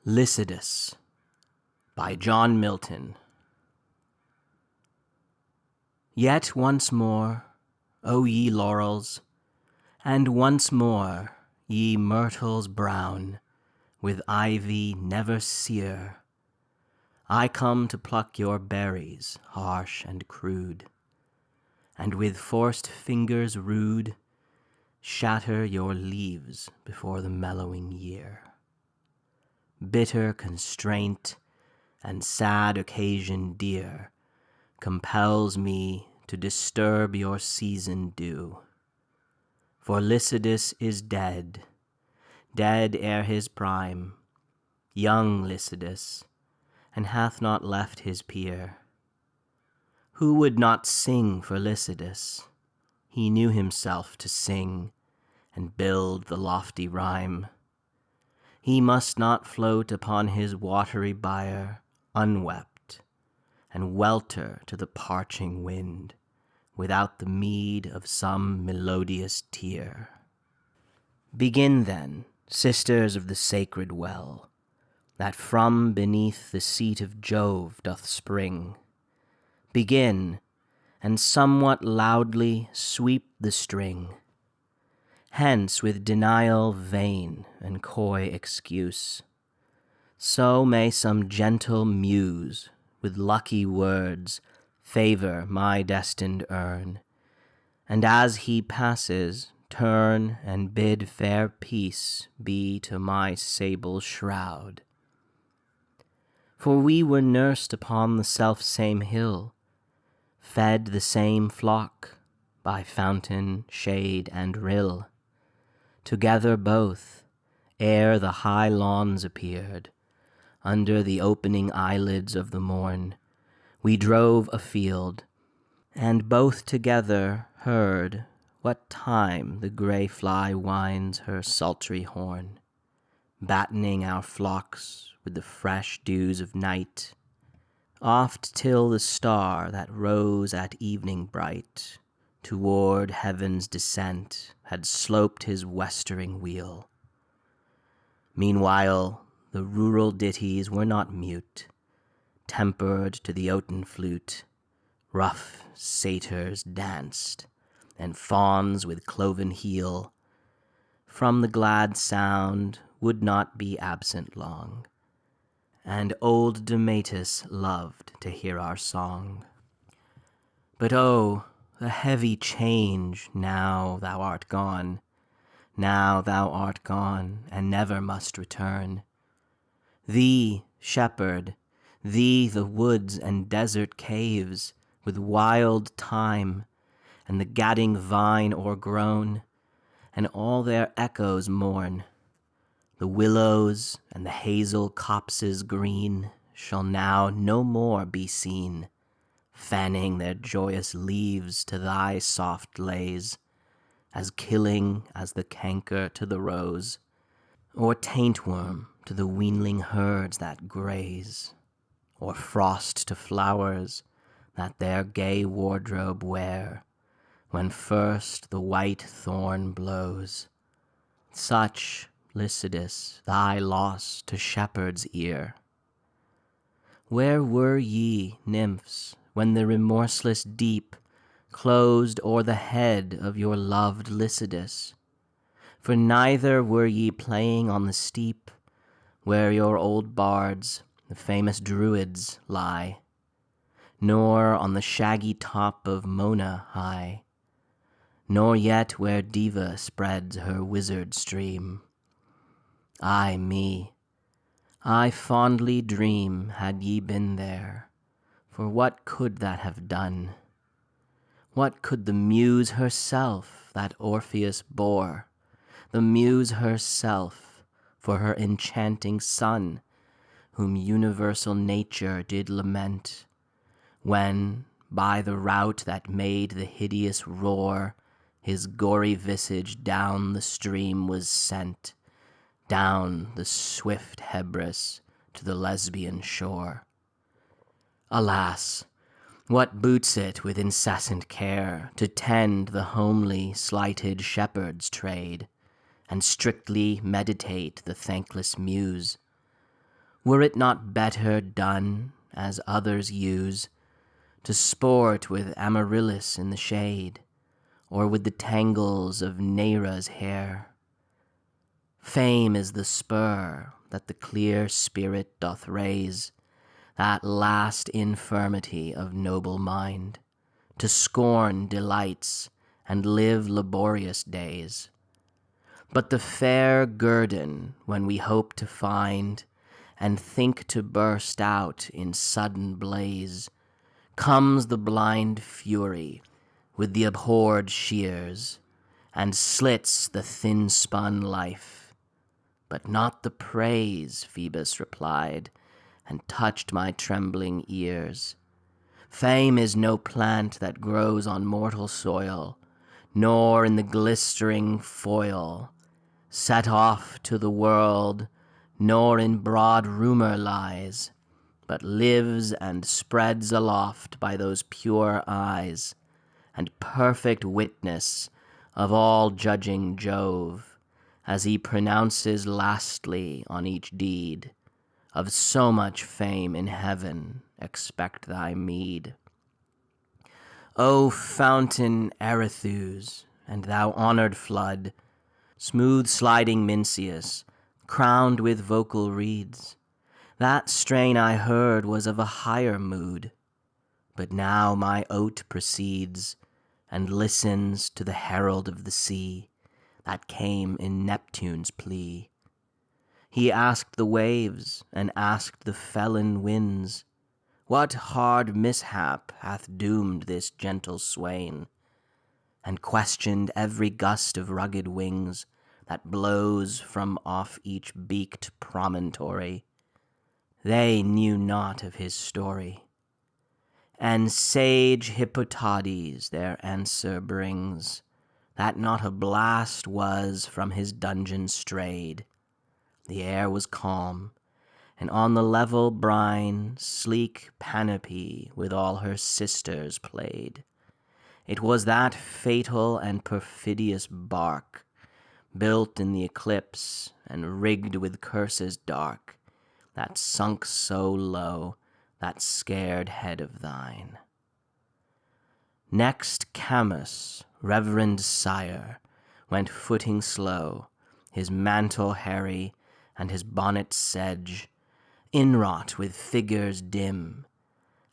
Lycidas by John Milton. Yet once more, O ye laurels, and once more, ye myrtles brown, with ivy never sere, I come to pluck your berries harsh and crude, and with forced fingers rude shatter your leaves before the mellowing year. Bitter constraint and sad occasion dear compels me to disturb your season due. For Lycidas is dead, dead ere his prime, young Lycidas, and hath not left his peer. Who would not sing for Lycidas? He knew himself to sing and build the lofty rhyme. He must not float upon his watery bier unwept, and welter to the parching wind without the meed of some melodious tear. Begin then, sisters of the sacred well, that from beneath the seat of Jove doth spring. Begin, and somewhat loudly sweep the string. Hence with denial vain and coy excuse. So may some gentle muse with lucky words favor my destined urn, and as he passes turn and bid fair peace be to my sable shroud. For we were nursed upon the self-same hill, fed the same flock by fountain, shade, and rill. Together both, ere the high lawns appeared, under the opening eyelids of the morn, we drove afield, and both together heard what time the grey fly winds her sultry horn, battening our flocks with the fresh dews of night, oft till the star that rose at evening bright toward heaven's descent had sloped his westering wheel. Meanwhile the rural ditties were not mute, tempered to the oaten flute, rough satyrs danced, and fauns with cloven heel from the glad sound would not be absent long, and old Damatus loved to hear our song. But oh, the heavy change now thou art gone, now thou art gone, and never must return. Thee, shepherd, thee the woods and desert caves, with wild thyme, and the gadding vine o'ergrown, and all their echoes mourn. The willows and the hazel copses green shall now no more be seen, fanning their joyous leaves to thy soft lays, as killing as the canker to the rose, or taintworm to the weanling herds that graze, or frost to flowers that their gay wardrobe wear, when first the white thorn blows. Such, Lycidas, thy loss to shepherd's ear. Where were ye, nymphs, when the remorseless deep closed o'er the head of your loved Lycidas? For neither were ye playing on the steep where your old bards, the famous Druids, lie, nor on the shaggy top of Mona high, nor yet where Diva spreads her wizard stream. Ay me, I fondly dream had ye been there, for what could that have done? What could the Muse herself that Orpheus bore, the Muse herself for her enchanting son, whom universal nature did lament, when, by the rout that made the hideous roar, his gory visage down the stream was sent, down the swift Hebrus to the Lesbian shore? Alas! What boots it with incessant care to tend the homely, slighted shepherd's trade, and strictly meditate the thankless Muse? Were it not better done, as others use, to sport with Amaryllis in the shade, or with the tangles of Neaera's hair? Fame is the spur that the clear spirit doth raise, that last infirmity of noble mind, to scorn delights and live laborious days. But the fair guerdon, when we hope to find, and think to burst out in sudden blaze, comes the blind fury with the abhorred shears, and slits the thin-spun life. But not the praise, Phoebus replied, and touched my trembling ears. Fame is no plant that grows on mortal soil, nor in the glistering foil, set off to the world, nor in broad rumor lies, but lives and spreads aloft by those pure eyes, and perfect witness of all judging Jove, as he pronounces lastly on each deed, of so much fame in heaven expect thy meed. O fountain Erythus, and thou honored flood, smooth sliding Mincius, crowned with vocal reeds, that strain I heard was of a higher mood, but now my oat proceeds, and listens to the herald of the sea, that came in Neptune's plea. He asked the waves, and asked the felon winds, what hard mishap hath doomed this gentle swain? And questioned every gust of rugged wings that blows from off each beaked promontory. They knew not of his story. And sage Hippotades their answer brings, that not a blast was from his dungeon strayed. The air was calm, and on the level brine sleek Panope with all her sisters played. It was that fatal and perfidious bark, built in the eclipse and rigged with curses dark, that sunk so low that scared head of thine. Next Camus, reverend sire, went footing slow, his mantle hairy and his bonnet sedge, inwrought with figures dim,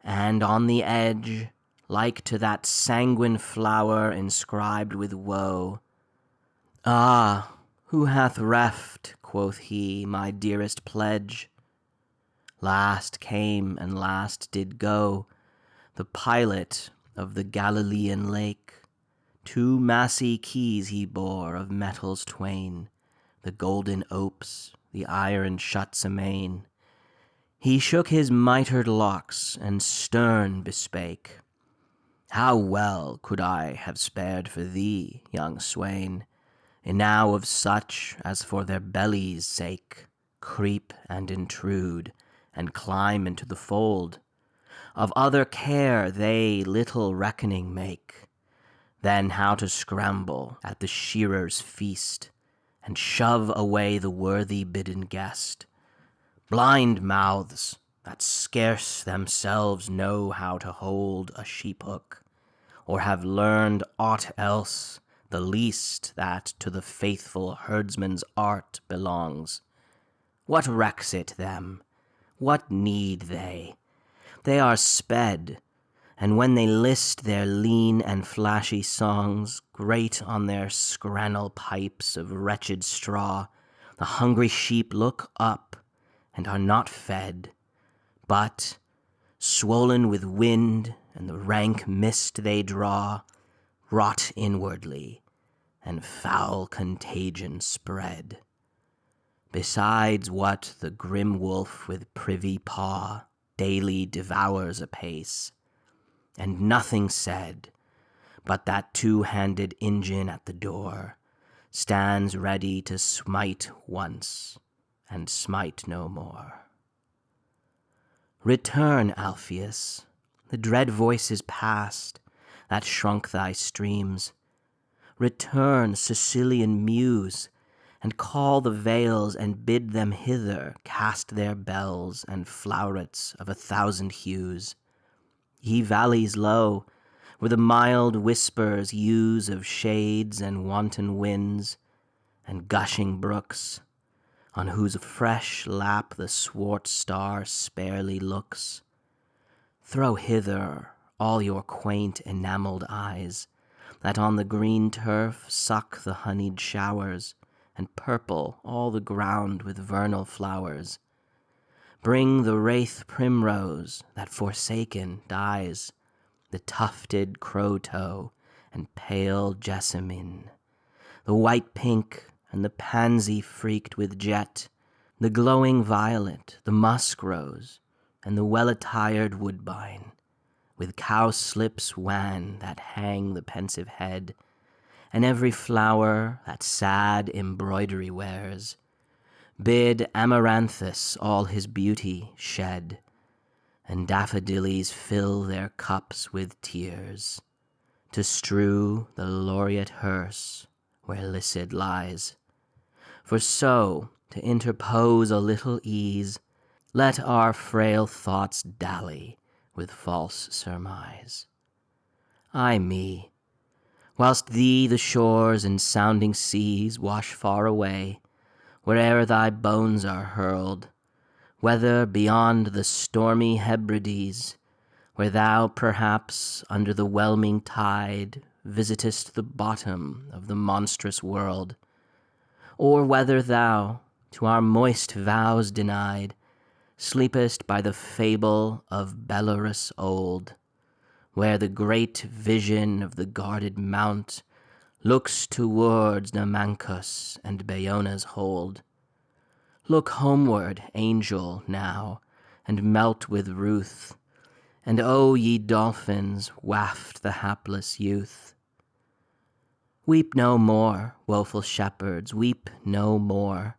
and on the edge, like to that sanguine flower inscribed with woe. Ah, who hath reft, quoth he, my dearest pledge? Last came and last did go the pilot of the Galilean lake. 2 massy keys he bore of metals twain, the golden opes, the iron shuts amain. He shook his mitred locks, and stern bespake, how well could I have spared for thee, young swain, enow of such as for their bellies' sake creep and intrude, and climb into the fold. Of other care they little reckoning make, than how to scramble at the shearer's feast, and shove away the worthy bidden guest. Blind mouths, that scarce themselves know how to hold a sheep-hook, or have learned aught else, the least that to the faithful herdsman's art belongs. What recks it them? What need they? They are sped, and when they list their lean and flashy songs, grate on their scrannel pipes of wretched straw, the hungry sheep look up, and are not fed, but, swollen with wind and the rank mist they draw, rot inwardly, and foul contagion spread. Besides what the grim wolf with privy paw daily devours apace, and nothing said, but that 2-handed engine at the door stands ready to smite once, and smite no more. Return, Alpheus, the dread voice is past, that shrunk thy streams. Return, Sicilian muse, and call the vales and bid them hither cast their bells and flowrets of 1,000 hues. Ye valleys low, where the mild whispers use of shades and wanton winds, and gushing brooks, on whose fresh lap the swart star sparely looks, throw hither all your quaint enamelled eyes, that on the green turf suck the honeyed showers, and purple all the ground with vernal flowers. Bring the wraith primrose that forsaken dies, the tufted crowtoe and pale jessamine, the white pink and the pansy freaked with jet, the glowing violet, the musk rose, and the well-attired woodbine, with cowslips wan that hang the pensive head, and every flower that sad embroidery wears. Bid amaranthus all his beauty shed, and daffodillies fill their cups with tears, to strew the laureate hearse where Lycid lies. For so, to interpose a little ease, let our frail thoughts dally with false surmise. Ay me, whilst thee the shores and sounding seas wash far away, where'er thy bones are hurled, whether beyond the stormy Hebrides, where thou perhaps under the whelming tide visitest the bottom of the monstrous world, or whether thou, to our moist vows denied, sleepest by the fable of Belarus old, where the great vision of the guarded mount looks towards Namancus and Bayona's hold. Look homeward, angel, now, and melt with ruth, and O ye dolphins, waft the hapless youth. Weep no more, woeful shepherds, weep no more,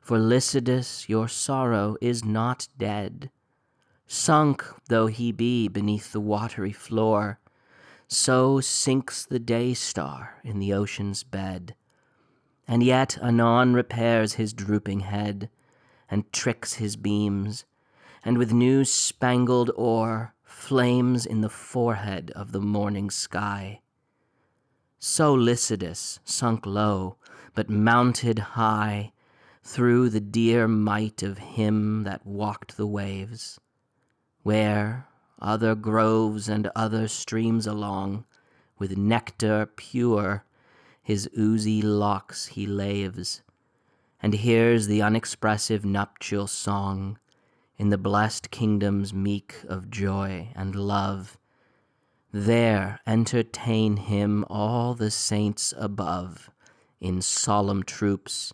for Lycidas your sorrow is not dead. Sunk though he be beneath the watery floor, so sinks the day-star in the ocean's bed, and yet anon repairs his drooping head, and tricks his beams, and with new spangled ore flames in the forehead of the morning sky. So Lycidas, sunk low, but mounted high, through the dear might of him that walked the waves, where, other groves and other streams along, with nectar pure his oozy locks he laves, and hears the unexpressive nuptial song in the blessed kingdoms meek of joy and love. There entertain him all the saints above in solemn troops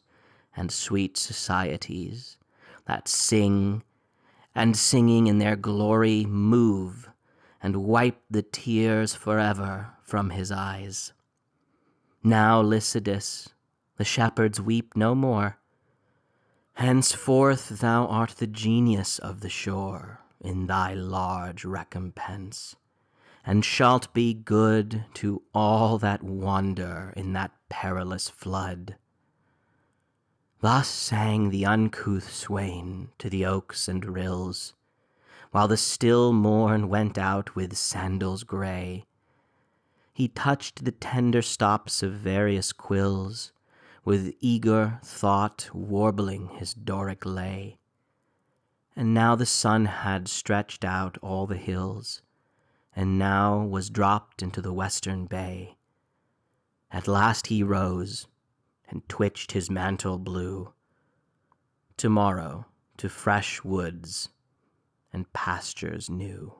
and sweet societies that sing, and singing in their glory move and wipe the tears forever from his eyes. Now, Lycidas, the shepherds weep no more. Henceforth thou art the genius of the shore in thy large recompense, and shalt be good to all that wander in that perilous flood. Thus sang the uncouth swain to the oaks and rills, while the still morn went out with sandals gray. He touched the tender stops of various quills, with eager thought warbling his Doric lay. And now the sun had stretched out all the hills, and now was dropped into the western bay. At last he rose, and twitched his mantle blue. Tomorrow to fresh woods and pastures new.